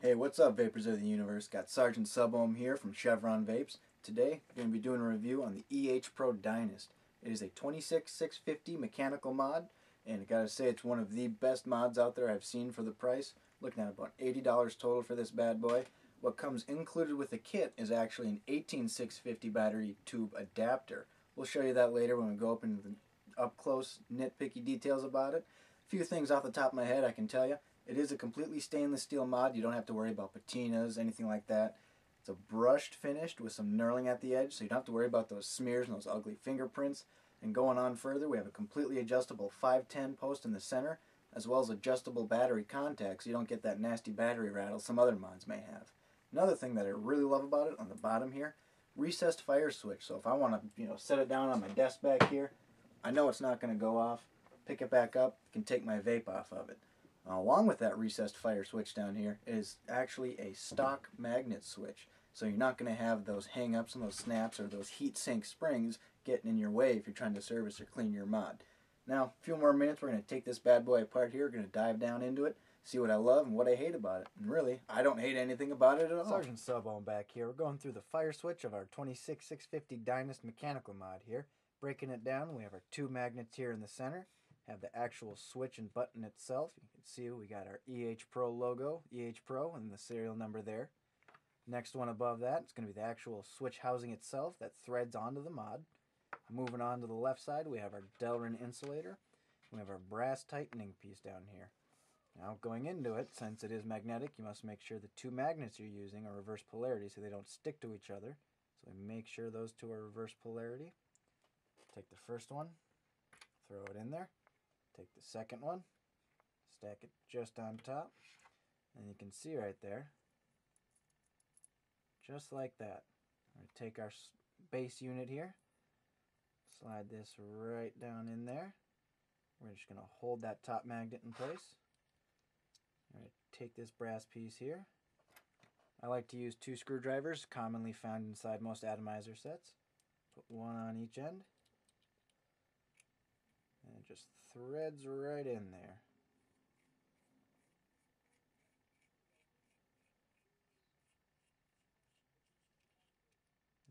Hey, what's up, Vapors of the Universe? Got Sergeant Subohm here from Chevron Vapes. Today, we're going to be doing a review on the EH Pro Dynast. It is a 26650 mechanical mod, and I gotta say it's one of the best mods out there I've seen for the price. Looking at about $80 total for this bad boy. What comes included with the kit is actually an 18650 battery tube adapter. We'll show you that later when we go up into the up-close, nitpicky details about it. A few things off the top of my head I can tell you. It is a completely stainless steel mod. You don't have to worry about patinas, anything like that. It's a brushed finish with some knurling at the edge, so you don't have to worry about those smears and those ugly fingerprints. And going on further, we have a completely adjustable 510 post in the center, as well as adjustable battery contacts, so you don't get that nasty battery rattle some other mods may have. Another thing that I really love about it, on the bottom here, recessed fire switch. So if I want to, set it down on my desk back here, I know it's not going to go off. Pick it back up, can take my vape off of it. Along with that recessed fire switch down here is actually a stock magnet switch. So you're not going to have those hang-ups and those snaps or those heat sink springs getting in your way if you're trying to service or clean your mod. Now, a few more minutes, we're going to take this bad boy apart here. We're going to dive down into it, see what I love and what I hate about it. And really, I don't hate anything about it at all. Sergeant Subohm back here. We're going through the fire switch of our 26650 Dynast mechanical mod here. Breaking it down, we have our two magnets here in the center. Have the actual switch and button itself. You can see we got our EH Pro logo, EH Pro, and the serial number there. Next one above that, it's going to be the actual switch housing itself that threads onto the mod. Moving on to the left side, we have our Delrin insulator. We have our brass tightening piece down here. Now, going into it, since it is magnetic, you must make sure the two magnets you're using are reverse polarity so they don't stick to each other. So make sure those two are reverse polarity. Take the first one, throw it in there. Take the second one, stack it just on top, and you can see right there, just like that. We're going to take our base unit here, slide this right down in there. We're just going to hold that top magnet in place. We're going to take this brass piece here. I like to use 2 screwdrivers, commonly found inside most atomizer sets. Put one on each end. And it just threads right in there.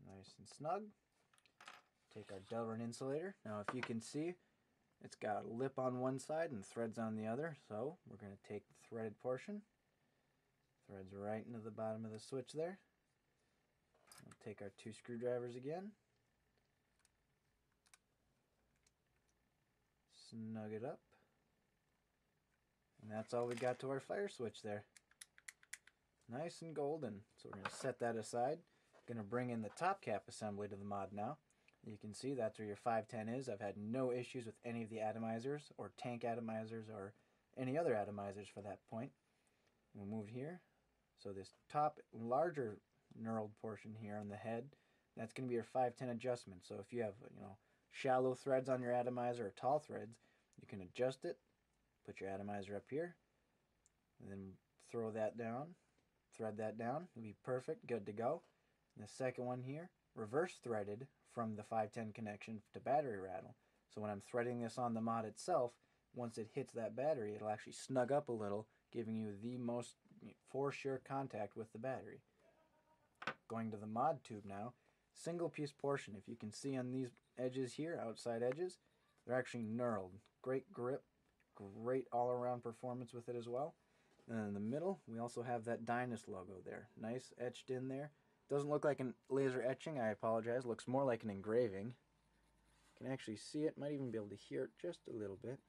Nice and snug. Take our Delrin insulator. Now if you can see, it's got a lip on one side and threads on the other. So we're going to take the threaded portion. Threads right into the bottom of the switch there. We'll take our 2 screwdrivers again. Snug it up. And that's all we got to our fire switch there. Nice and golden. So we're going to set that aside. Going to bring in the top cap assembly to the mod now. You can see that's where your 510 is. I've had no issues with any of the atomizers or tank atomizers or any other atomizers for that point. We'll move here. So this top larger knurled portion here on the head, that's going to be your 510 adjustment. So if you have, shallow threads on your atomizer or tall threads, you can adjust it, put your atomizer up here, and then throw that down, thread that down. It'll be perfect, good to go. And the second one here, reverse threaded from the 510 connection to battery rattle. So when I'm threading this on the mod itself, once it hits that battery, it'll actually snug up a little, giving you the most for sure contact with the battery. Going to the mod tube now, single piece portion. If you can see on these edges here, outside edges, they're actually knurled. Great grip, great all-around performance with it as well. And in the middle, we also have that Dynast logo there. Nice etched in there. Doesn't look like a laser etching, I apologize. Looks more like an engraving. You can actually see it, might even be able to hear it just a little bit.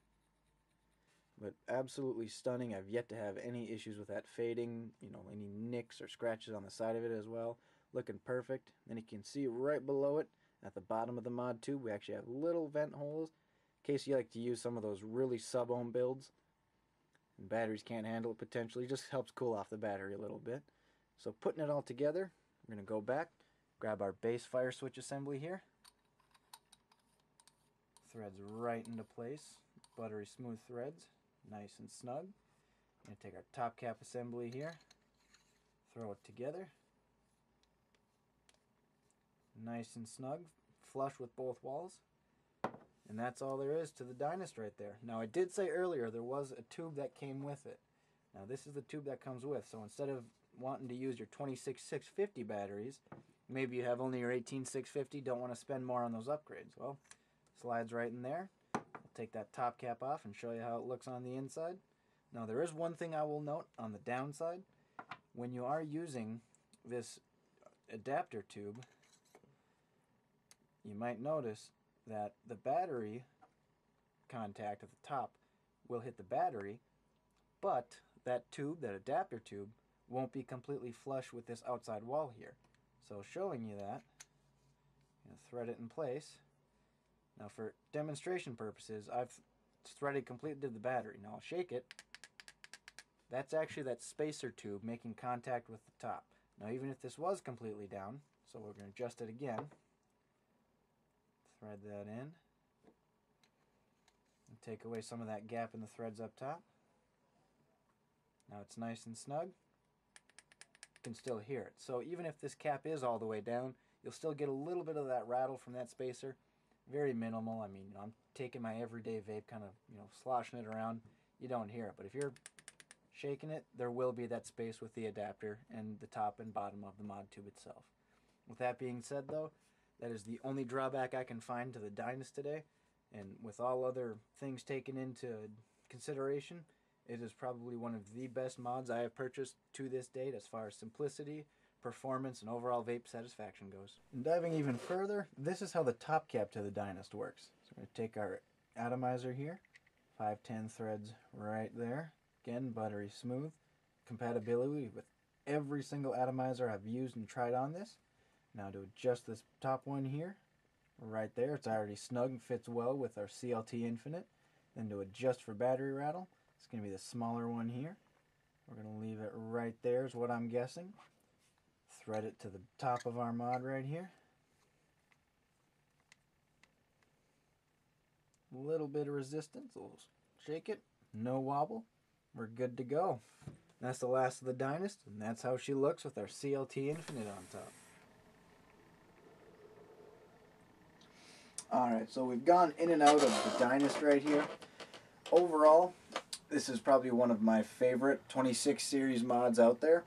But absolutely stunning. I've yet to have any issues with that fading, any nicks or scratches on the side of it as well. Looking perfect. Then you can see right below it, at the bottom of the mod tube, we actually have little vent holes in case you like to use some of those really sub-ohm builds and batteries can't handle it potentially. It just helps cool off the battery a little bit. So putting it all together, we're going to go back, grab our base fire switch assembly here. Threads right into place, buttery smooth threads, nice and snug. Going to take our top cap assembly here, throw it together. Nice and snug, flush with both walls. And that's all there is to the Dynast right there. Now I did say earlier there was a tube that came with it. Now this is the tube that comes with, so instead of wanting to use your 26650 batteries, maybe you have only your 18650, don't want to spend more on those upgrades. Well, slides right in there. I'll take that top cap off and show you how it looks on the inside. Now there is one thing I will note on the downside. When you are using this adapter tube, you might notice that the battery contact at the top will hit the battery, but that tube, that adapter tube, won't be completely flush with this outside wall here. So showing you that, thread it in place. Now for demonstration purposes, I've threaded completely to the battery. Now I'll shake it. That's actually that spacer tube making contact with the top. Now even if this was completely down, so we're going to adjust it again, thread that in, and take away some of that gap in the threads up top. Now it's nice and snug. You can still hear it. So even if this cap is all the way down, you'll still get a little bit of that rattle from that spacer. Very minimal. I mean, I'm taking my everyday vape, kind of, sloshing it around. You don't hear it. But if you're shaking it, there will be that space with the adapter and the top and bottom of the mod tube itself. With that being said, though, that is the only drawback I can find to the Dynast today. And with all other things taken into consideration, it is probably one of the best mods I have purchased to this date as far as simplicity, performance, and overall vape satisfaction goes. And diving even further, this is how the top cap to the Dynast works. So we're going to take our atomizer here, 510 threads right there. Again, buttery smooth. Compatibility with every single atomizer I've used and tried on this. Now to adjust this top one here, right there, it's already snug and fits well with our CLT Infinite. Then to adjust for battery rattle, it's going to be the smaller one here. We're going to leave it right there is what I'm guessing. Thread it to the top of our mod right here. A little bit of resistance, we'll shake it, no wobble. We're good to go. That's the last of the Dynast, and that's how she looks with our CLT Infinite on top. Alright, so we've gone in and out of the Dynast right here. Overall, this is probably one of my favorite 26 series mods out there.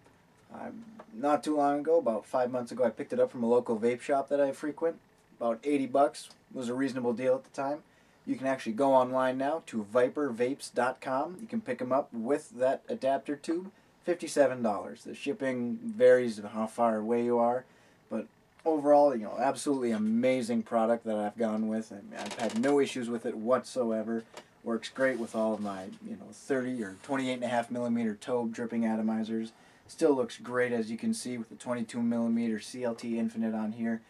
Not too long ago, about 5 months ago, I picked it up from a local vape shop that I frequent. About 80 bucks was a reasonable deal at the time. You can actually go online now to vipervapes.com. You can pick them up with that adapter tube, $57. The shipping varies on how far away you are, but overall, absolutely amazing product that I've gone with, and I've had no issues with it whatsoever. Works great with all of my, 30 or 28.5 millimeter Tobe dripping atomizers. Still looks great, as you can see, with the 22 millimeter CLT Infinite on here.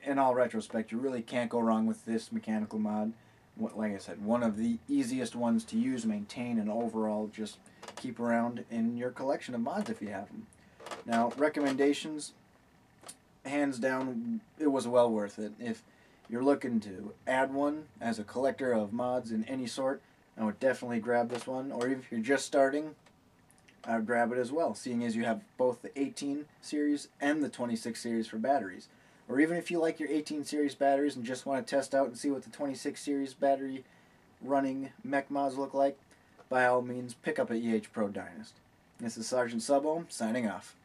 In all retrospect, you really can't go wrong with this mechanical mod. Like I said, one of the easiest ones to use, maintain, and overall just keep around in your collection of mods if you have them. Now, recommendations, hands down, it was well worth it. If you're looking to add one as a collector of mods in any sort, I would definitely grab this one. Or if you're just starting, I would grab it as well, seeing as you have both the 18 series and the 26 series for batteries. Or even if you like your 18 series batteries and just want to test out and see what the 26 series battery running mech mods look like, by all means, pick up a EH Pro Dynast. This is Sergeant Subohm, signing off.